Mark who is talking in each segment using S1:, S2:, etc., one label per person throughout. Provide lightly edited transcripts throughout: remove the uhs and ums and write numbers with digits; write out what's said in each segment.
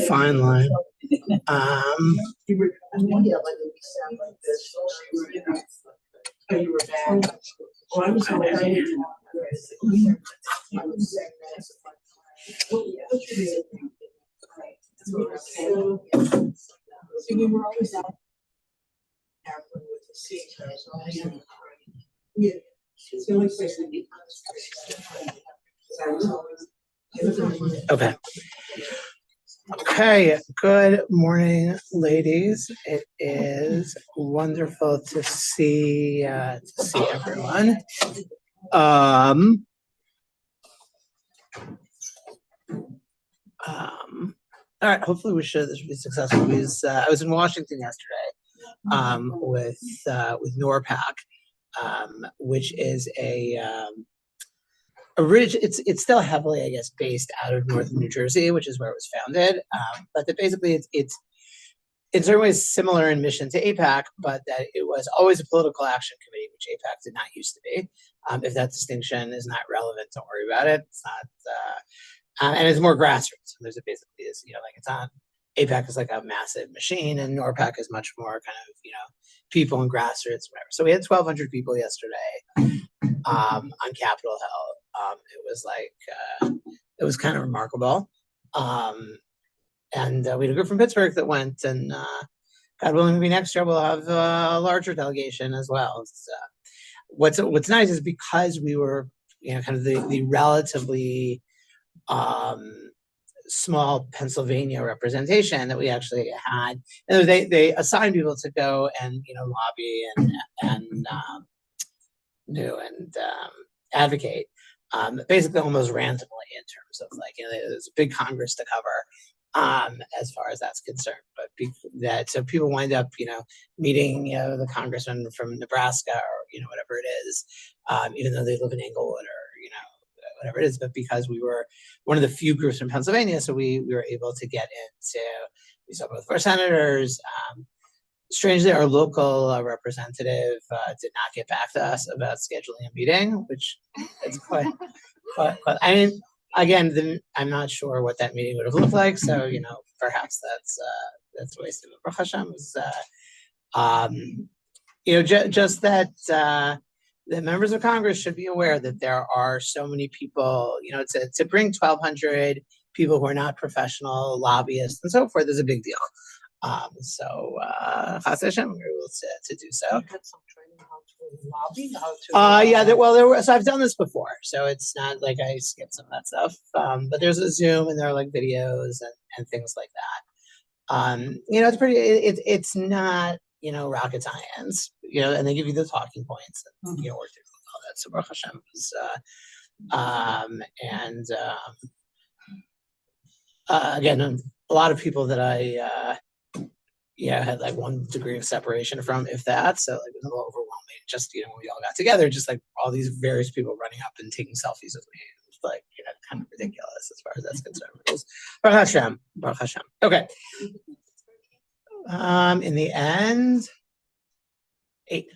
S1: Fine line. Okay. Okay, good morning, ladies. It is wonderful to see everyone. All right, hopefully this will be successful because I was in Washington yesterday with NORPAC, which is it's still heavily, I guess, based out of northern New Jersey, which is where it was founded. But that basically it's in certain ways similar in mission to AIPAC, but that it was always a political action committee, which AIPAC did not used to be. If that distinction is not relevant, don't worry about it. It's not, and it's more grassroots. There's basically is, like it's on AIPAC is like a massive machine, and NORPAC is much more kind of, people and grassroots, whatever. So we had 1,200 people yesterday on Capitol Hill. It was kind of remarkable. And we had a group from Pittsburgh that went, and God willing, maybe next year we'll have a larger delegation as well. What's nice is because we were, kind of the relatively small Pennsylvania representation that we actually had. And they assigned people to go and lobby and advocate, basically almost randomly in terms of there's a big Congress to cover as far as that's concerned. But so people wind up meeting the congressman from Nebraska or whatever it is, even though they live in Englewood or whatever it is. But because we were one of the few groups from Pennsylvania, so we were able to get into. We saw both of our senators. Strangely, our local representative did not get back to us about scheduling a meeting, which is quite. I mean, again, I'm not sure what that meeting would have looked like. So perhaps that's wasted. Baruch Hashem was, just that the members of Congress should be aware that there are so many people. To bring 1,200 people who are not professional lobbyists and so forth is a big deal. So Chas Hashem, we were able to do so.
S2: You had some training how to lobby,
S1: so I've done this before, so it's not like I skipped some of that stuff. But there's a Zoom and there are videos and things like that. It's pretty. It's not rocket science. And they give you the talking points and work through all that. So Baruch Hashem was, again, a lot of people that I had 1 degree of separation from, if that. So it was a little overwhelming. Just when we all got together, just all these various people running up and taking selfies with me. It was kind of ridiculous as far as that's concerned. It was Baruch Hashem. Okay. In the end, 8.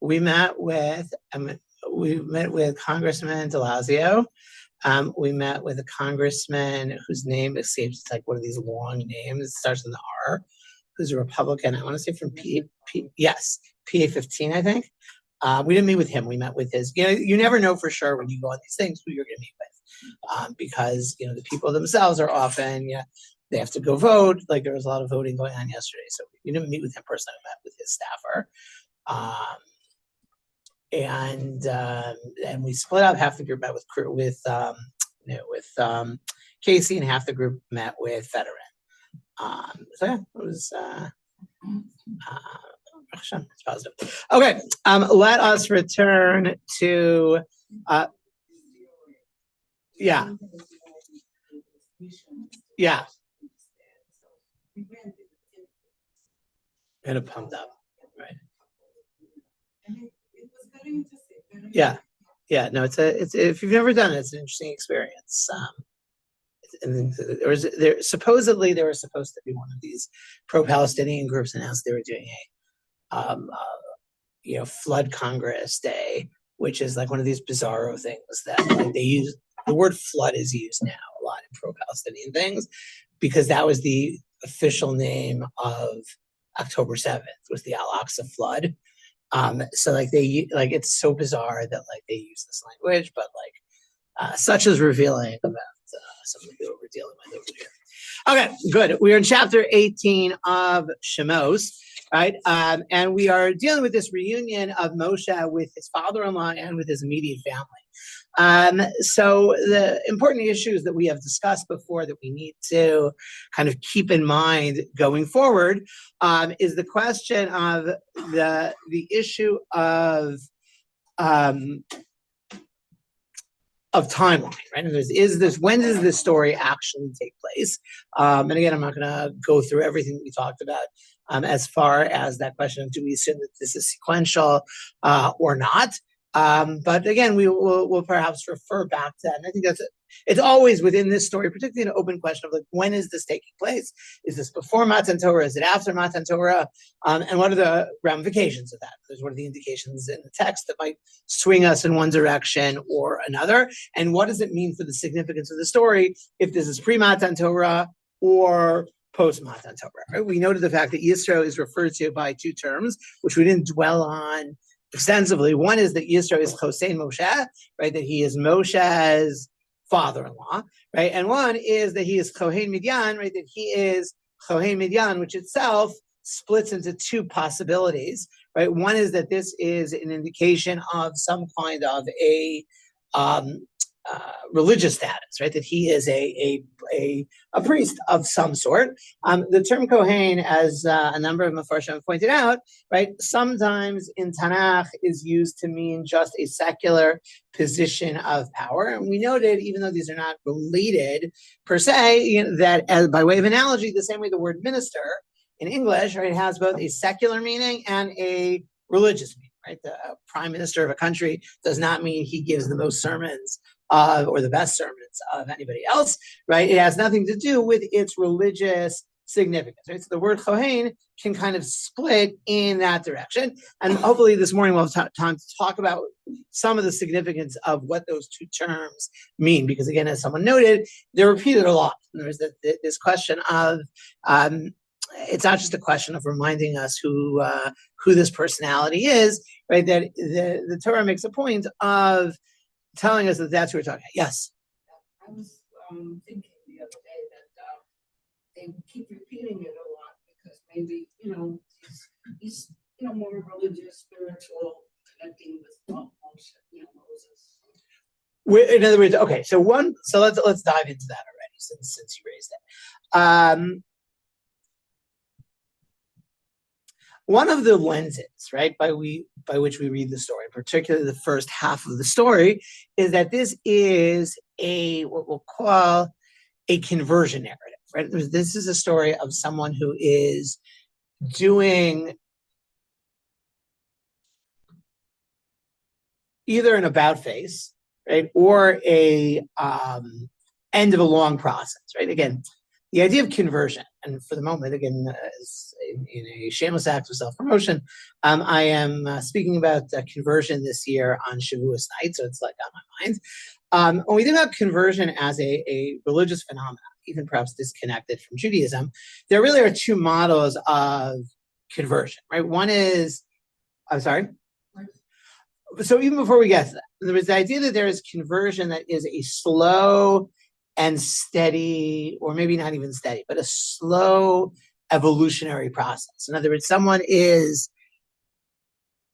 S1: We met with Congressman De Blasio. We met with a congressman whose name escapes. It's one of these long names. It starts with an R. Who's a Republican? I want to say from PA 15, I think. We didn't meet with him. We met with his. You never know for sure when you go on these things who you're going to meet with, because the people themselves are often they have to go vote. There was a lot of voting going on yesterday, so we didn't meet with him personally. We met with his staffer. And we split up. Half the group met with Casey, and half the group met with veteran. So yeah, it was it's positive. Okay, let us return to yeah. Kind of pumped up, right? Yeah. No, it's if you've never done it, it's an interesting experience. And supposedly there was supposed to be one of these pro-Palestinian groups announced they were doing Flood Congress Day, which is like one of these bizarro things that like they use. The word flood is used now a lot in pro-Palestinian things because that was the official name of October 7th was the Al-Aqsa flood. So like it's so bizarre that like they use this language, but like such is revealing about some of the people we're dealing with over here. Okay, good. We are in chapter 18 of Shemos, right? And we are dealing with this reunion of Moshe with his father-in-law and with his immediate family. So the important issues that we have discussed before that we need to kind of keep in mind going forward is the question of the issue of timeline, right? And when does this story actually take place? And again, I'm not going to go through everything we talked about as far as that question of do we assume that this is sequential or not? But again, we'll perhaps refer back to that. And I think it's always within this story, particularly an open question of like, when is this taking place? Is this before Matan Torah? Is it after Matan Torah? And what are the ramifications of that? What are the indications in the text that might swing us in one direction or another? And what does it mean for the significance of the story if this is pre-Matan Torah or post-Matan Torah? Right? We noted the fact that Yisro is referred to by two terms, which we didn't dwell on extensively. One is that Yisro is Chosein Moshe, right? That he is Moshe's father-in-law, right? And one is that he is Kohen Midyan, right? That he is Kohen Midyan, which itself splits into two possibilities, right? One is that this is an indication of some kind of a religious status, right? That he is a priest of some sort. The term Kohen, as a number of Mefarshim have pointed out, right, sometimes in Tanakh is used to mean just a secular position of power. And we noted, even though these are not related per se, that by way of analogy, the same way the word minister in English, right, has both a secular meaning and a religious meaning, right? The prime minister of a country does not mean he gives the most sermons or the best sermons of anybody else, right? It has nothing to do with its religious significance, right? So the word Kohen can kind of split in that direction. And hopefully this morning we'll have time to talk about some of the significance of what those two terms mean. Because again, as someone noted, they're repeated a lot. There's this question of, it's not just a question of reminding us who this personality is, right? That the Torah makes a point of telling us that that's what we're talking about. Yes.
S2: I was thinking the other day that they keep repeating it a lot because maybe he's more religious, spiritual, connecting with Moses.
S1: In other words, okay. So let's dive into that already since you raised it. One of the lenses, right, by which we read the story, particularly the first half of the story, is that this is what we'll call a conversion narrative, right? This is a story of someone who is doing either an about face, right, or a end of a long process, right? Again, the idea of conversion, and for the moment, again, in a shameless act of self-promotion, I am speaking about conversion this year on Shavuos night, so it's like on my mind. When we think about conversion as a religious phenomenon, even perhaps disconnected from Judaism, there really are two models of conversion, right? One is, I'm sorry? So even before we get to that, there was the idea that there is conversion that is a slow and steady, or maybe not even steady, but a slow evolutionary process. In other words, someone is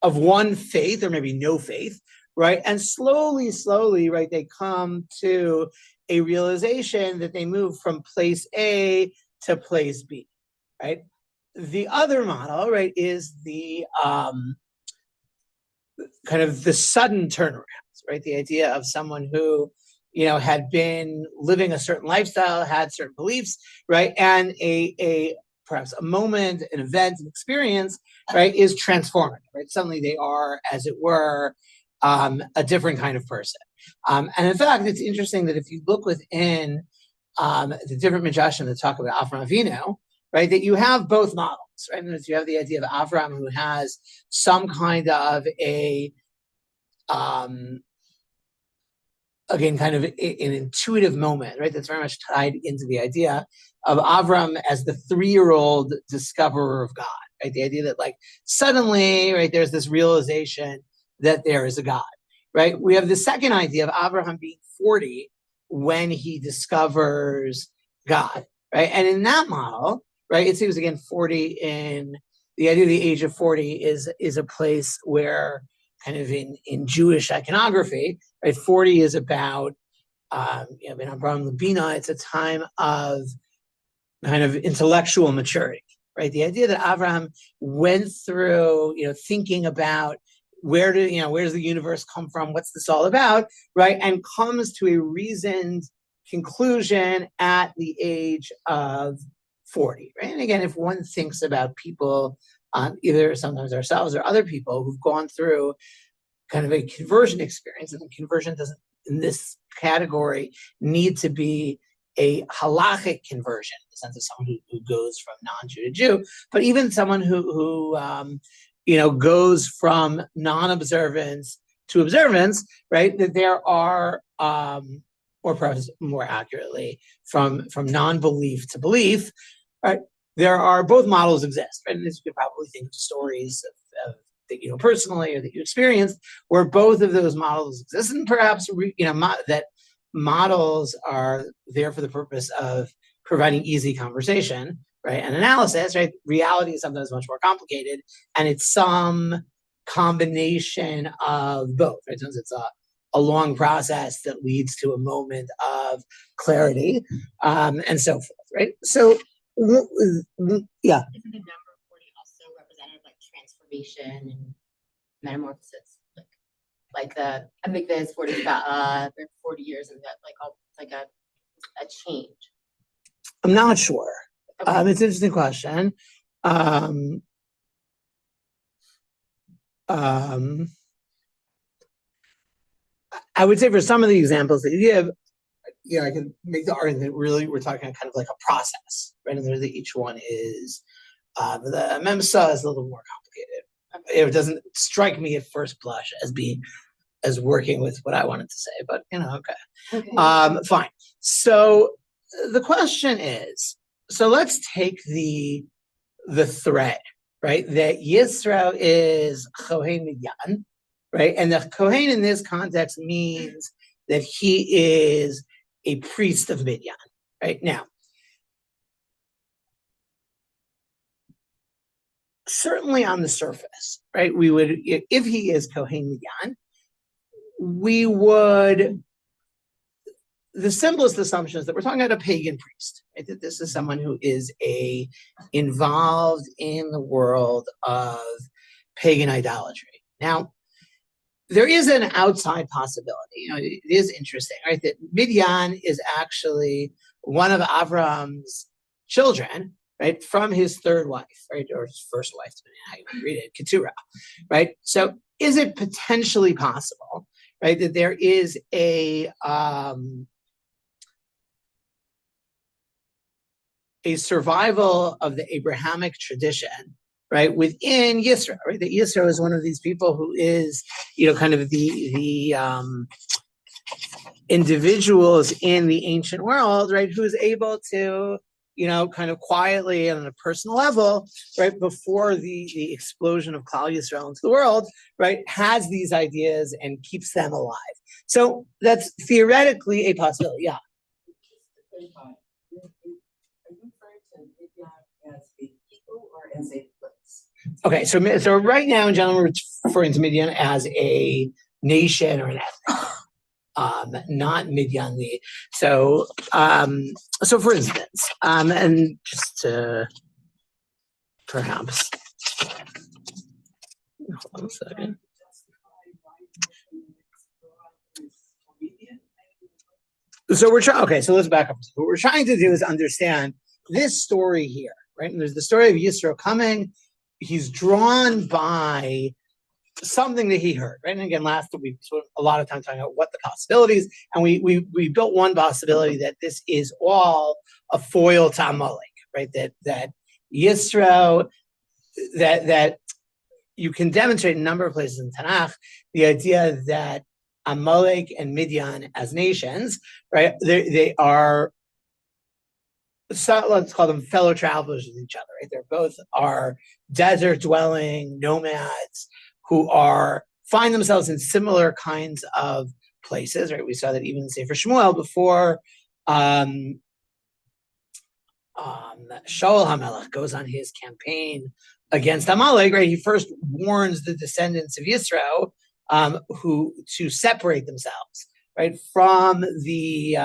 S1: of one faith or maybe no faith, right? And slowly, right, they come to a realization that they move from place A to place B, right? The other model, right, is the kind of the sudden turnarounds, right? The idea of someone who had been living a certain lifestyle, had certain beliefs, right? And perhaps a moment, an event, an experience, right, is transformative, right? Suddenly they are, as it were, a different kind of person. And in fact, it's interesting that if you look within the different Midrashim that talk about Avraham Avinu, right, that you have both models, right? And you have the idea of Avram who has some kind of again, kind of an intuitive moment, right? That's very much tied into the idea of Avram as the 3-year-old discoverer of God, right? The idea that like suddenly, right, there's this realization that there is a God, right? We have the second idea of Abraham being 40 when he discovers God, right? And in that model, right, it seems again 40 in the idea of the age of 40 is a place where kind of in Jewish iconography, right, 40 is about in Abraham Labina, it's a time of kind of intellectual maturity, right? The idea that Abraham went through, thinking about where does the universe come from? What's this all about, right? And comes to a reasoned conclusion at the age of 40, right? And again, if one thinks about people, either sometimes ourselves or other people who've gone through kind of a conversion experience, and conversion doesn't, in this category, need to be a halachic conversion, in the sense of someone who goes from non-Jew to Jew, but even someone who goes from non-observance to observance, right? That there are, or perhaps more accurately, from non-belief to belief, right? There are both models exist, right? And this you could probably think of stories of that you know personally or that you experienced, where both of those models exist, and perhaps that models are there for the purpose of providing easy conversation, right, and analysis, right? Reality is sometimes much more complicated, and it's some combination of both, right? Since it's a long process that leads to a moment of clarity, and so forth, right? So, yeah.
S3: Isn't the number 40 also representative like transformation and metamorphosis? Like the Amikveh is 40 for 40 years, and that like a change.
S1: I'm not sure.
S3: Okay.
S1: It's an interesting question. I would say for some of the examples that you give, I can make the argument that really we're talking kind of like a process, right? And that each one is, the Memsa is a little more complicated. It doesn't strike me at first blush as working with what I wanted to say, but okay. Fine. So the question is, so let's take the thread, right? That Yisro is Kohen Midyan, right? And the Kohen in this context means that he is a priest of Midyan, right? Now, certainly on the surface, right? We would, if he is Kohen Midyan, we would, the simplest assumption is that we're talking about a pagan priest, right? That this is someone who is involved in the world of pagan idolatry. Now, there is an outside possibility. It is interesting, right? That Midian is actually one of Avram's children, right? From his third wife, right? Or his first wife, depending on how you want to read it, Keturah, right? So is it potentially possible, right, that there is a survival of the Abrahamic tradition, right, within Yisro, right? That Yisro is one of these people who is, kind of the individuals in the ancient world, right, who's able to, kind of quietly and on a personal level, right, before the explosion of Klal Yisrael into the world, right, has these ideas and keeps them alive. So that's theoretically a possibility, yeah.
S4: As a people or as a place?
S1: Okay, so right now in general, we're referring to Midian as a nation or an ethnic, not Midian. So for instance, and just to perhaps, hold on a second. So so let's back up. What we're trying to do is understand this story here, right? And there's the story of Yisro coming. He's drawn by something that he heard, right? And again, last week we spent a lot of time talking about what the possibilities, and we built one possibility that this is all a foil to Amalek, right? That Yisro that you can demonstrate in a number of places in Tanakh the idea that Amalek and Midian as nations, right? They are, so let's call them fellow travelers with each other, right? They're both are desert dwelling nomads who find themselves in similar kinds of places, right? We saw that even in Sefer Shmuel before Shaul HaMelech goes on his campaign against Amalek, right? He first warns the descendants of Yisro who to separate themselves, right, from the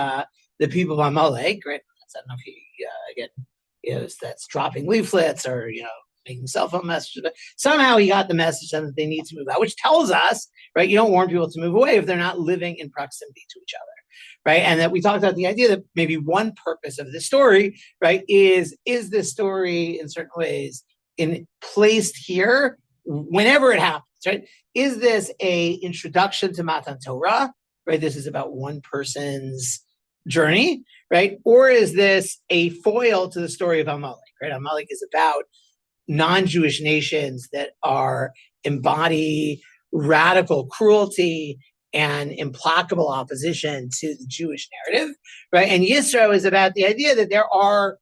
S1: people of Amalek, right? I don't know if he again that's dropping leaflets or making cell phone messages, but somehow he got the message that they need to move out, which tells us, right, you don't warn people to move away if they're not living in proximity to each other, right? And that we talked about the idea that maybe one purpose of this story, right, is this story in certain ways placed here whenever it happens, right? Is this a introduction to Matan Torah, right? This is about one person's journey, right? Or is this a foil to the story of Amalek, right? Amalek is about non-Jewish nations that embody radical cruelty and implacable opposition to the Jewish narrative, right? And Yisro is about the idea that there are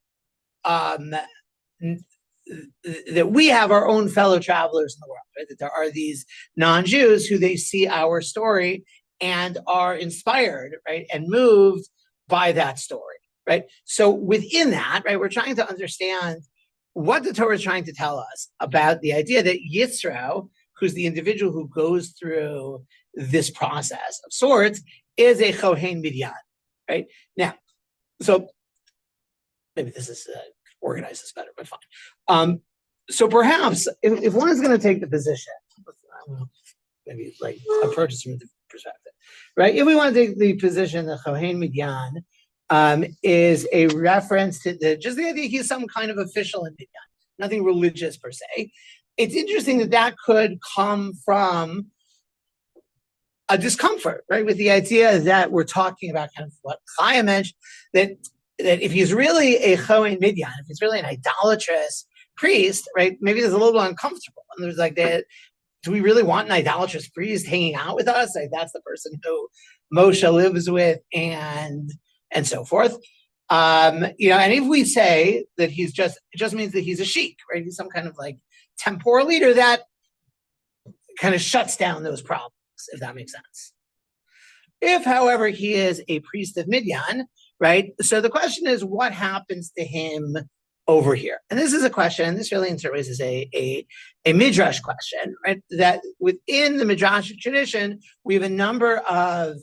S1: that we have our own fellow travelers in the world, right? That there are these non-Jews who they see our story and are inspired, right, and moved by that story, right? So within that, right, we're trying to understand what the Torah is trying to tell us about the idea that Yisro, who's the individual who goes through this process of sorts, is a Kohen Midian, right? Now, so maybe this is organize this better, but fine. So perhaps if one is going to take the position, maybe like approach this from a different perspective, right? If we want to take the position that Kohen Midian is a reference to just the idea he's some kind of official in Midian, nothing religious per se. It's interesting that could come from a discomfort, right? With the idea that we're talking about kind of what Chaya mentioned, that if he's really a Kohen Midian, if he's really an idolatrous priest, right? Maybe it's a little uncomfortable. And there's like that. Do we really want an idolatrous priest hanging out with us? Like that's the person who Moshe lives with, and so forth. And if we say that it just means that he's a sheik, right? He's some kind of like temporal leader that kind of shuts down those problems, if that makes sense. If, however, he is a priest of Midian, right? So the question is, what happens to him over here? And this is a question, and this really in certain ways is a midrash question, right? That within the midrashic tradition, we have a number of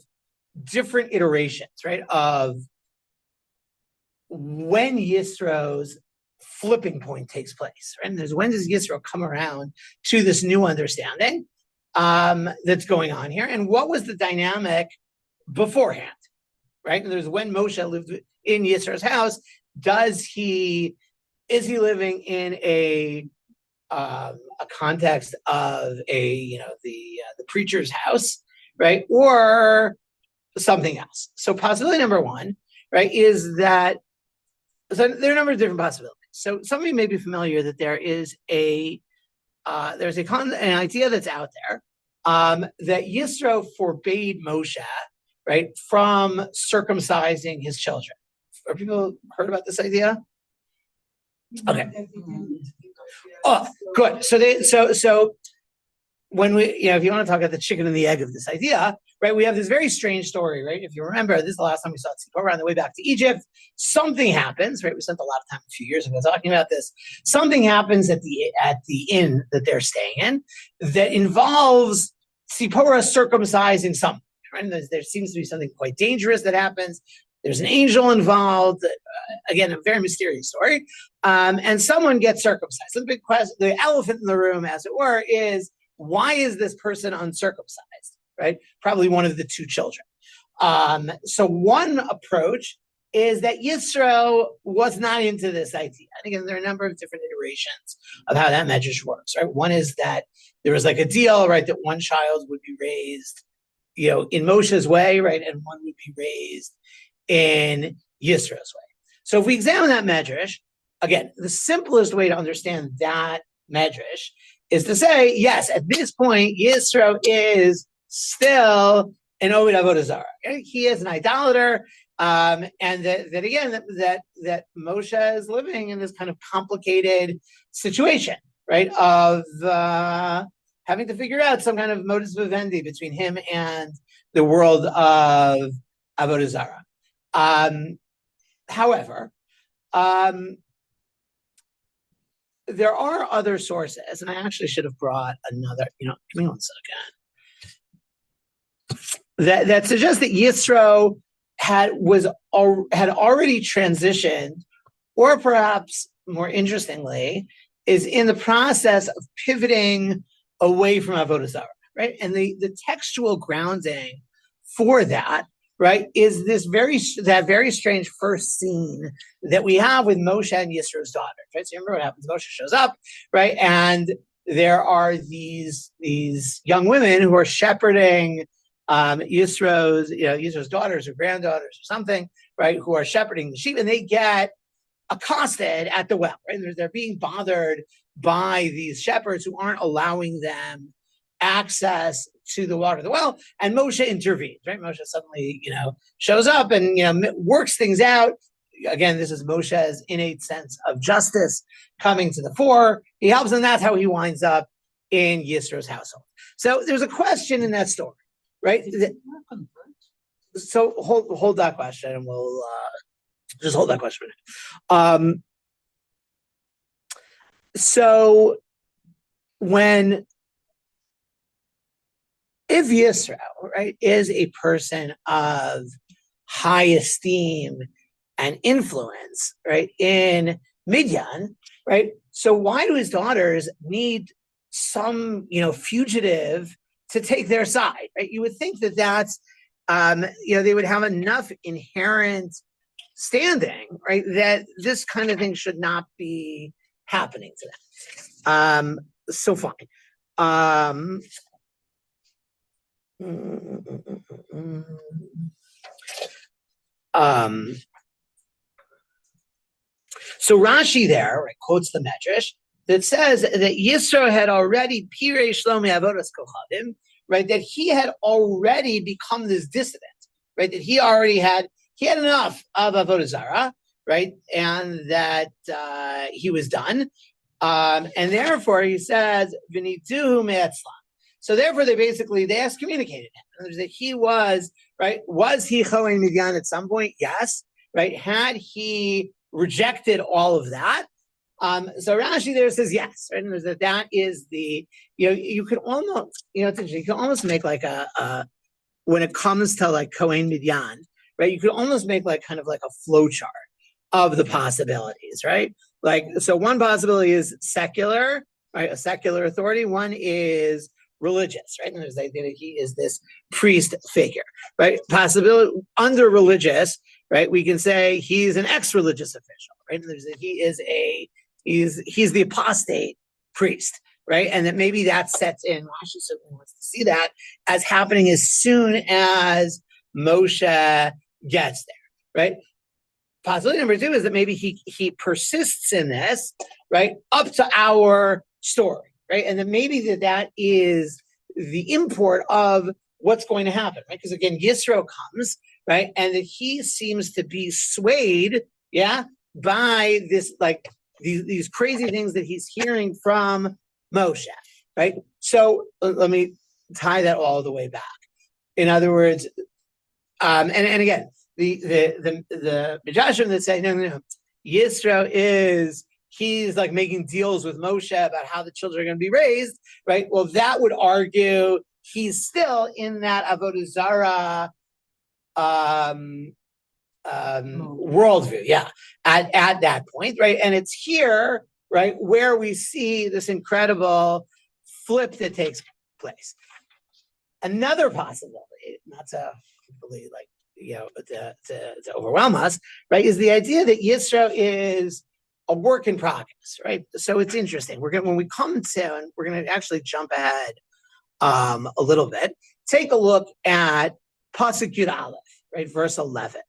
S1: different iterations, right? Of when Yisro's flipping point takes place, right? And there's when does Yisro come around to this new understanding that's going on here, and what was the dynamic beforehand, right? And there's when Moshe lived in Yisro's house. Is he living in a context of the preacher's house, right, or something else? So possibility number one, right, is that there are a number of different possibilities. So some of you may be familiar that there is an idea that's out there that Yisro forbade Moshe, right, from circumcising his children. Have people heard about this idea? Okay. Oh, good. So when we, if you want to talk about the chicken and the egg of this idea, right, we have this very strange story, right? If you remember, this is the last time we saw Tzipora on the way back to Egypt. Something happens, right? We spent a lot of time a few years ago talking about this. Something happens at the inn that they're staying in that involves Tzipora circumcising someone, right? There seems to be something quite dangerous that happens. There's an angel involved. Again, a very mysterious story. And someone gets circumcised. So the big question, the elephant in the room, as it were, is why is this person uncircumcised, right? Probably one of the two children. So one approach is that Yisro was not into this idea. And again, there are a number of different iterations of how that medrash works, right? One is that there was like a deal, right, that one child would be raised, in Moshe's way, right, and one would be raised in Yisro's way. So if we examine that medrash, again, the simplest way to understand that medrash is to say, yes, at this point, Yisro is still an Ovid Avodah Zarah. He is an idolater, and that again, that Moshe is living in this kind of complicated situation, right? Of having to figure out some kind of modus vivendi between him and the world of Avodah Zarah. However, there are other sources, and I actually should have brought another, give me 1 second, that suggests that Yisro had already transitioned, or perhaps more interestingly, is in the process of pivoting away from Avodah Zarah, right? And the textual grounding for that, right, is that very strange first scene that we have with Moshe and Yisro's daughter, right? So remember what happens? Moshe shows up, right, and there are these young women who are shepherding Yisro's daughters or granddaughters or something, right, who are shepherding the sheep, and they get accosted at the well, right? They're being bothered by these shepherds who aren't allowing them access to the water of the well, and Moshe intervenes, right? Moshe suddenly, shows up and, works things out. Again, this is Moshe's innate sense of justice coming to the fore. He helps, and that's how he winds up in Yisro's household. So there's a question in that story, right? So hold that question, and we'll just hold that question a minute. So if Yisro, right, is a person of high esteem and influence, right, in Midian, right, so why do his daughters need some, fugitive to take their side, right? You would think that that's, they would have enough inherent standing, right, that this kind of thing should not be happening to them. So fine. So Rashi there, right, quotes the Medrash that says that Yisro had already pirei shlomi avodas kochadim, right, that he had already become this dissident, right, that he had enough of avodah zarah, right, and that he was done, and therefore he says v'niduhu me'etzlan. So therefore, they excommunicated him. That he was, right, was he Chohen Midian at some point? Yes, right. Had he rejected all of that? So Rashi there says yes, right. And that is the, you could almost, it's interesting. You can almost make like a when it comes to like Chohen Midian, right, you could almost make like kind of like a flow chart of the possibilities, right? Like, so one possibility is secular, right, a secular authority. One is religious, right? And there's the idea that he is this priest figure, right? Possibility under religious, right? We can say he's an ex-religious official, right? And there's he's the apostate priest, right? And that maybe that sets in. Rashi certainly wants to see that as happening as soon as Moshe gets there, right? Possibility number two is that maybe he persists in this, right, up to our story. Right, and then maybe that is the import of what's going to happen, right? Because again, Yisro comes, right, and that he seems to be swayed, by this, like these crazy things that he's hearing from Moshe, right? So let me tie that all the way back. In other words, and again, the Midrashim that say no, Yisro he's like making deals with Moshe about how the children are going to be raised, right? Well, that would argue he's still in that avodah zarah worldview, at that point, right? And it's here, right, where we see this incredible flip that takes place. Another possibility, not to completely to overwhelm us, right, is the idea that Yisro is a work in progress, right? So it's interesting. When we come to, and we're going to actually jump ahead a little bit, take a look at Pasuk Yud Aleph, right, verse 11.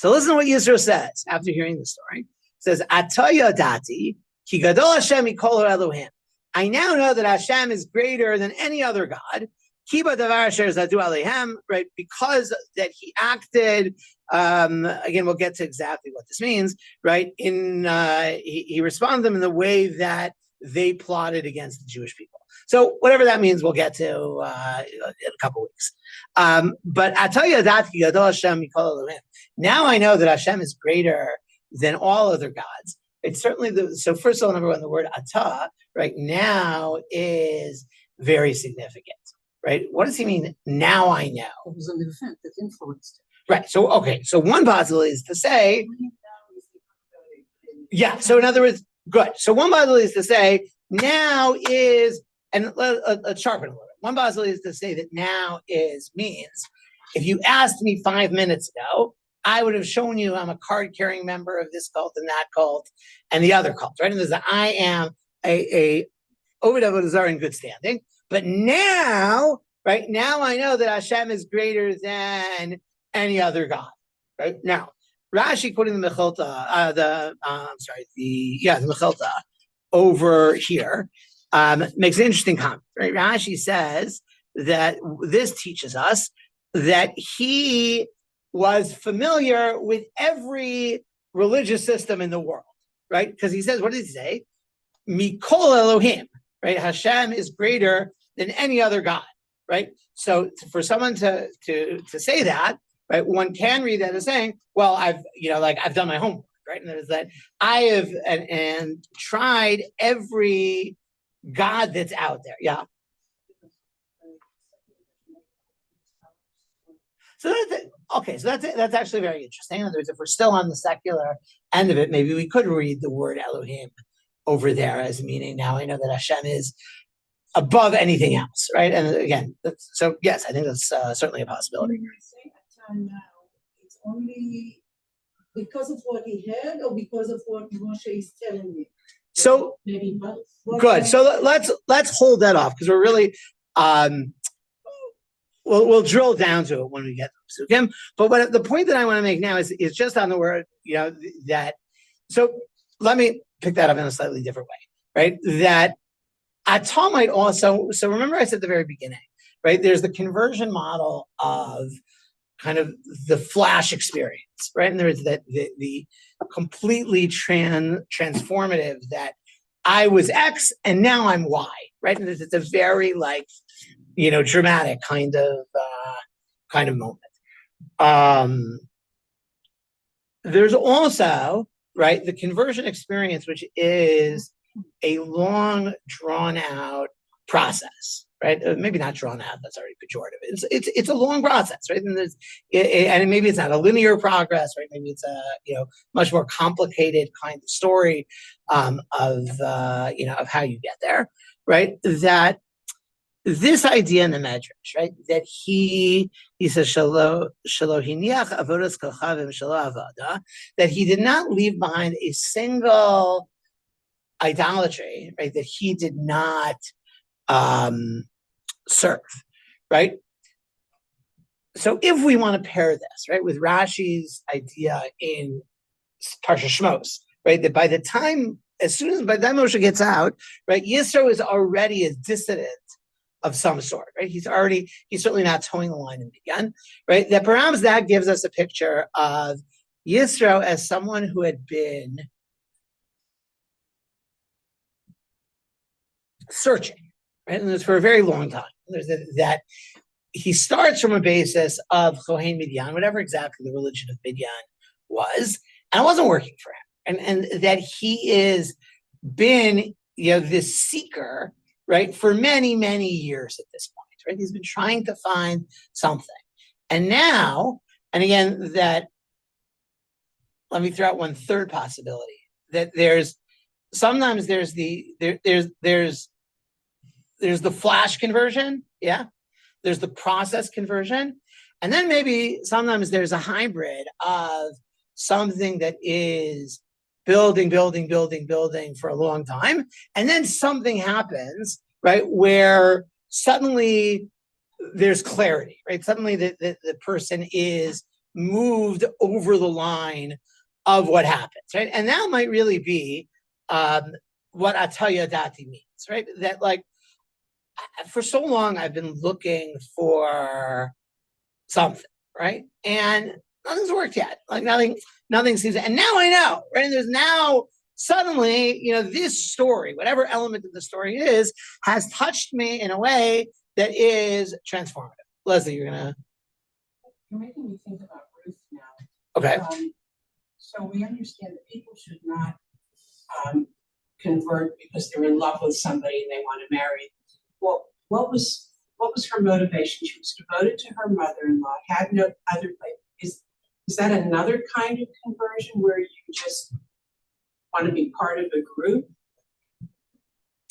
S1: So listen to what Yisro says after hearing the story. It says, Ataya dati, ki gadol Hashem mikol Elohim. I now know that Hashem is greater than any other God. Kiba davar asher zadu alehem, right? Because that he acted, again, we'll get to exactly what this means, right? He responded to them in the way that they plotted against the Jewish people. So whatever that means, we'll get to in a couple weeks. But now I know that Hashem is greater than all other gods. It's certainly so first of all, number one, the word atah right now is very significant, right? What does he mean? Now I know.
S2: It was an event that influenced it.
S1: Right. So, okay. So one possibility is to say, yeah. So in other words, good. So one possibility is to say now is, and let's sharpen a little bit. One possibility is to say that now means if you asked me 5 minutes ago, I would have shown you I'm a card-carrying member of this cult and that cult and the other cult, right? And there's that I am a Oved Avodah in good standing. But now, right now I know that Hashem is greater than any other God, right? Now, Rashi quoting the Mechilta, the Mechilta over here makes an interesting comment, right? Rashi says that this teaches us that he was familiar with every religious system in the world, right? Because he says, what does he say? Mikol Elohim, right? Hashem is greater than any other God, right? So for someone to say that, right, one can read that as saying, well, I've done my homework, right? And there's that I have and tried every God that's out there. Yeah. So that's actually very interesting. In other words, if we're still on the secular end of it, maybe we could read the word Elohim over there as meaning now I know that Hashem is above anything else, right? And again, so yes, I think that's certainly a possibility.
S2: When you say atah now, it's only because of what he heard or because of what Moshe is telling me?
S1: So
S2: maybe both.
S1: Good. So let's hold that off because we're really we'll drill down to it when we get to Psukim. But the point that I want to make now is just on the word, that. So let me pick that up in a slightly different way, right? That atah might also. So remember, I said at the very beginning, right? There's the conversion model of kind of the flash experience, right? And there's that the completely transformative that I was X and now I'm Y, right? And it's a very dramatic kind of moment. There's also, right, the conversion experience, which is a long, drawn out process, right? Maybe not drawn out, that's already pejorative. It's a long process, right? And maybe it's not a linear progress, right? Maybe it's a much more complicated kind of story of how you get there, right? That this idea in the Medrash, right? That he says shelo hiniach avodas kochavim shelo avada, that he did not leave behind a single idolatry, right? That he did not serve, right? So if we want to pair this, right, with Rashi's idea in Parsha Shmos, right, that by the time Moshe gets out, right, Yisro is already a dissident of some sort, right? He's certainly not towing the line in Midian, right? That perhaps that gives us a picture of Yisro as someone who had been searching, right? And this for a very long time. There's that he starts from a basis of Kohen Midian, whatever exactly the religion of Midian was, and it wasn't working for him. And that he is been, this seeker, right, for many, many years at this point, right? He's been trying to find something. And now, and again, that let me throw out one third possibility, that there's the flash conversion, yeah. There's the process conversion, and then maybe sometimes there's a hybrid of something that is building for a long time, and then something happens, right, where suddenly there's clarity, right? Suddenly the person is moved over the line of what happens, right? And that might really be what Ataya Dati means, right? That like for so long I've been looking for something, right? And nothing's worked yet. Like nothing seems, and now I know, right? And there's now suddenly, this story, whatever element of the story it is, has touched me in a way that is transformative. Leslie, you're gonna.
S2: You're making me think about Ruth now.
S1: Okay.
S2: So we understand that people should not convert because they're in love with somebody and they want to marry. Well, what was her motivation? She was devoted to her mother-in-law, had no other place. Is that another kind of conversion where you just want to be part of a group?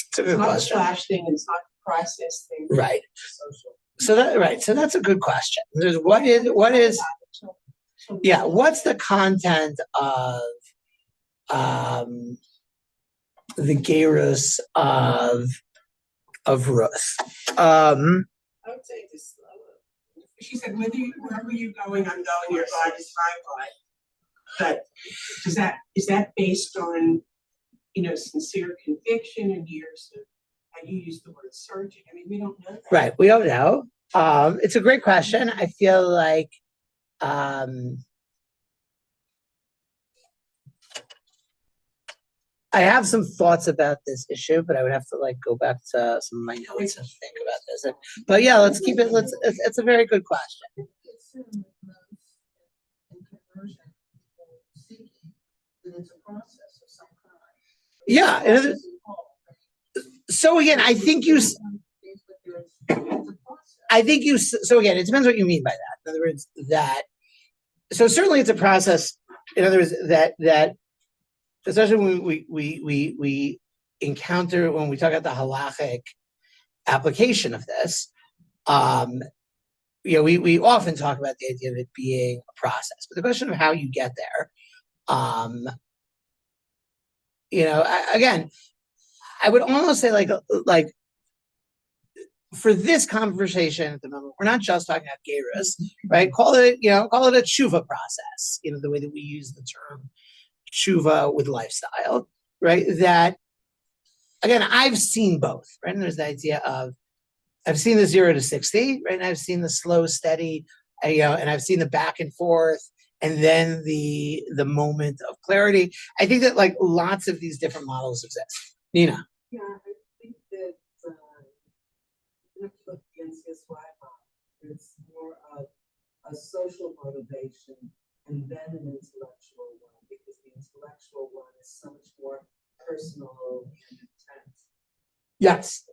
S1: It's a good question.
S2: It's not a flash thing, it's not a process thing.
S1: Right.
S2: Social.
S1: So that's a good question. There's what's the content of the gerus of Ruth?
S2: I would say just slower. She said, wherever you're going, I'm going, your God is my God. But is that based on, sincere conviction and years of, how you use the word searching? I mean, we don't know that.
S1: Right, we don't know. It's a great question. I feel like I have some thoughts about this issue, but I would have to go back to some of my notes and think about this. But yeah, let's keep it. It's a very good question.
S2: It's a process of some kind.
S1: Yeah. So again, I think you. So again, it depends what you mean by that. In other words, so certainly it's a process. In other words, that especially when we encounter, when we talk about the halachic application of this, we often talk about the idea of it being a process, but the question of how you get there, again, I would almost say like for this conversation at the moment, we're not just talking about gerus, right? Call it a tshuva process, the way that we use the term tshuva with lifestyle, right? That, again, I've seen both, right? And there's the idea of, I've seen the 0 to 60, right? And I've seen the slow, steady, and I've seen the back and forth, and then the moment of clarity. I think that lots of these different models exist. Nina.
S4: Yeah, I think that not to look against his wife, it's more of a social motivation and then an intellectual one, because the intellectual one is so much more personal and intense.
S1: Yes,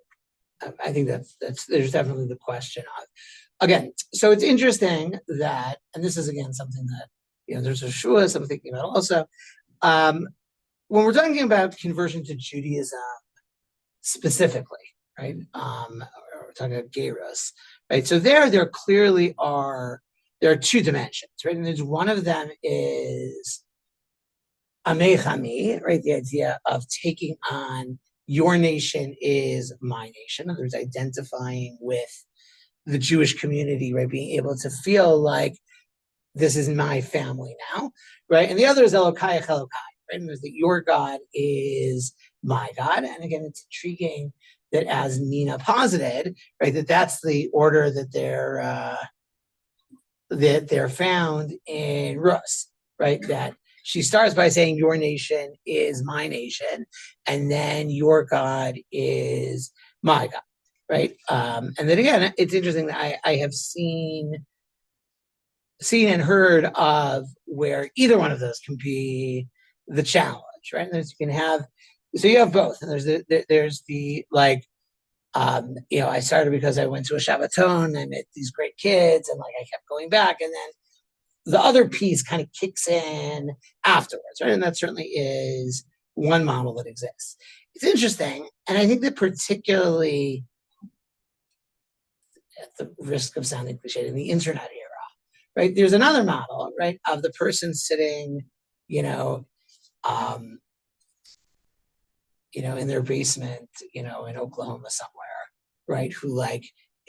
S1: I think that's there's definitely the question of, again. So it's interesting that, and this is again something that there's a shua I'm thinking about also. When we're talking about conversion to Judaism specifically, right? We're talking about gerus, right? So there clearly are two dimensions, right? And there's one of them is amechami, right? The idea of taking on your nation is my nation. In other words, identifying with the Jewish community, right? Being able to feel like this is my family now, right? And the other is Elokai Elokai, right? And there's that your God is my God. And again, it's intriguing that, as Nina posited, right, that's the order that they're found in Rus, right? That she starts by saying your nation is my nation, and then your God is my God, right? And then again, it's interesting that I have seen and heard of where either one of those can be the challenge, right? And you have both, and there's the I started because I went to a Shabbaton and I met these great kids, and I kept going back, and then the other piece kind of kicks in afterwards, right? And that certainly is one model that exists. It's interesting, and I think that particularly, at the risk of sounding cliche, in the internet era, right? There's another model, right, of the person sitting, in their basement, in Oklahoma somewhere, right? Who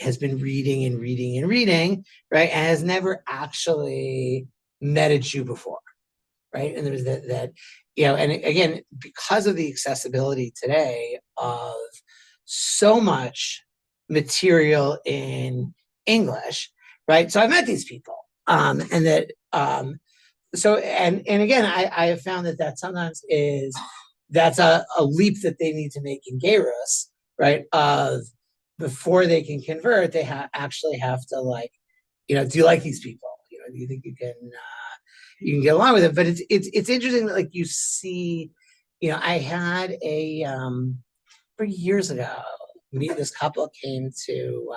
S1: has been reading and reading and reading, right, and has never actually met a Jew before, right? And there's that and again, because of the accessibility today of so much material in English, right? So I've met these people, and that so and again, I have found that sometimes that's a leap that they need to make in Geirus, right? Of before they can convert, they actually have to like, do you like these people? Do you think you can get along with it? But it's interesting that like you see, I had a 3 years ago, this couple came to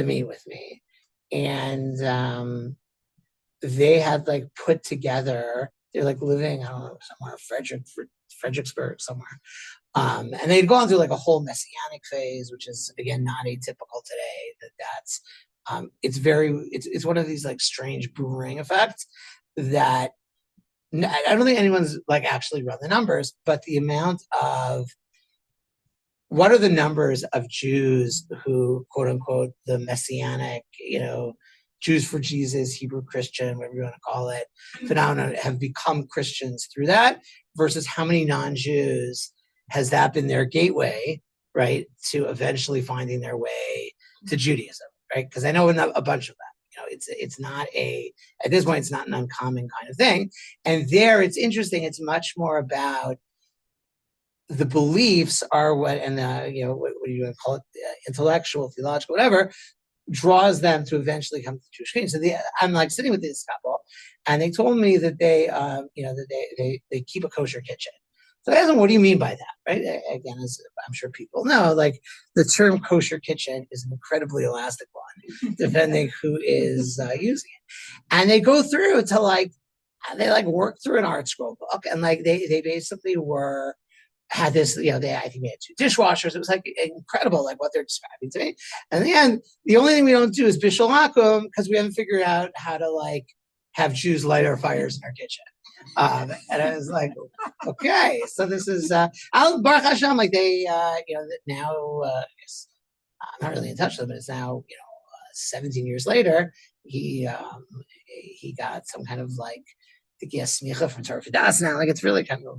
S1: meet with me, and they had like put together. They're like living, I don't know, somewhere Fredericksburg somewhere. And they'd gone through like a whole messianic phase, which is again not atypical today. That's it's one of these like strange boomerang effects that I don't think anyone's like actually run the numbers, but the amount of what are the numbers of Jews who, quote unquote, the messianic, Jews for Jesus, Hebrew Christian, whatever you want to call it, phenomenon have become Christians through that versus how many non-Jews has that been their gateway, right, to eventually finding their way to Judaism, right? Because I know a bunch of that. It's not at this point, it's not an uncommon kind of thing. And there, it's interesting. It's much more about the beliefs are what, and what do you want to call it, intellectual, theological, whatever, draws them to eventually come to the Jewish faith. So I'm like sitting with this couple, and they told me that they keep a kosher kitchen. So I asked them, what do you mean by that? Right? Again, as I'm sure people know, like the term kosher kitchen is an incredibly elastic one, depending who is using it. And they go through to they work through an art scroll book, and like they basically had this, I think we had 2 dishwashers. It was like incredible, like what they're describing to me. And in the end, the only thing we don't do is bishul akum because we haven't figured out how to like have Jews light our fires in our kitchen. And I was like, okay, so this is Baruch Hashem, like they, now, I guess, I'm not really in touch with them, but it's now, 17 years later, he got some kind of like, I think he has smicha from Torah Fidas now. Like it's really kind of a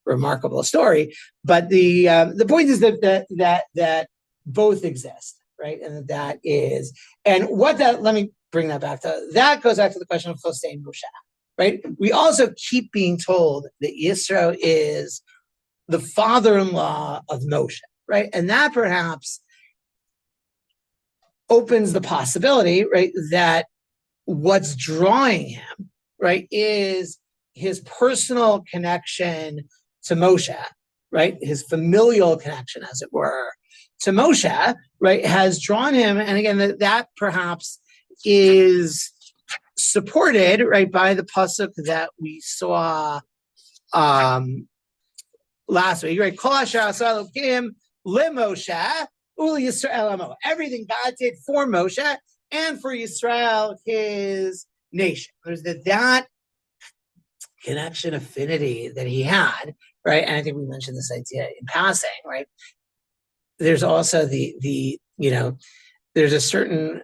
S1: remarkable story. But the point is that both exist, right? And that is, and what that, let me bring that back to, that goes back to the question of Chosein Moshe, right? We also keep being told that Yisro is the father-in-law of Moshe, right? And that perhaps opens the possibility, right, that what's drawing him, right, is his personal connection to Moshe, right, his familial connection, as it were, to Moshe, right, has drawn him. And again, that perhaps is supported, right, by the pasuk that we saw last week, right? Kol asher asa Elokim leMoshe uli Yisrael amo. Everything God did for Moshe and for Yisrael, his nation. There's that connection, affinity that he had, right? And I think we mentioned this idea in passing, right? There's also the there's a certain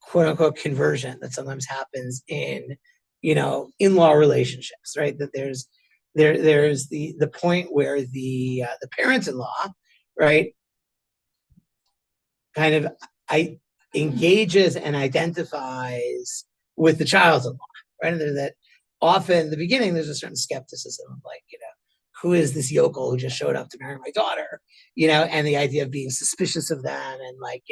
S1: quote unquote conversion that sometimes happens in in-law relationships, right? That there's the point where the parents-in-law, right, kind of engages and identifies with the child-in-law, right? And that often in the beginning there's a certain skepticism of like, who is this yokel who just showed up to marry my daughter, and the idea of being suspicious of them and like,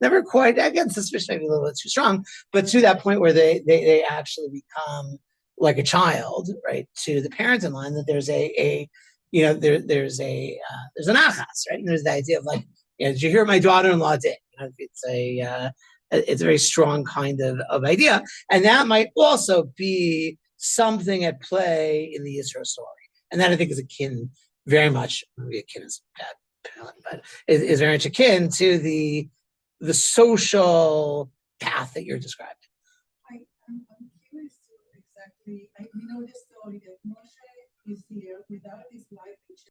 S1: never quite, again, suspicion maybe a little bit too strong, but to that point where they actually become like a child, right, to the parents-in-law, and that there's there's an achas, right? And there's the idea of like, did you hear what my daughter-in-law did? It's a very strong kind of idea. And that might also be something at play in the Yisro story. And that I think is akin very much, maybe akin is bad, but is very much akin to the social path that you're describing.
S4: I'm curious to exactly, we know the story that Moshe is here without his wife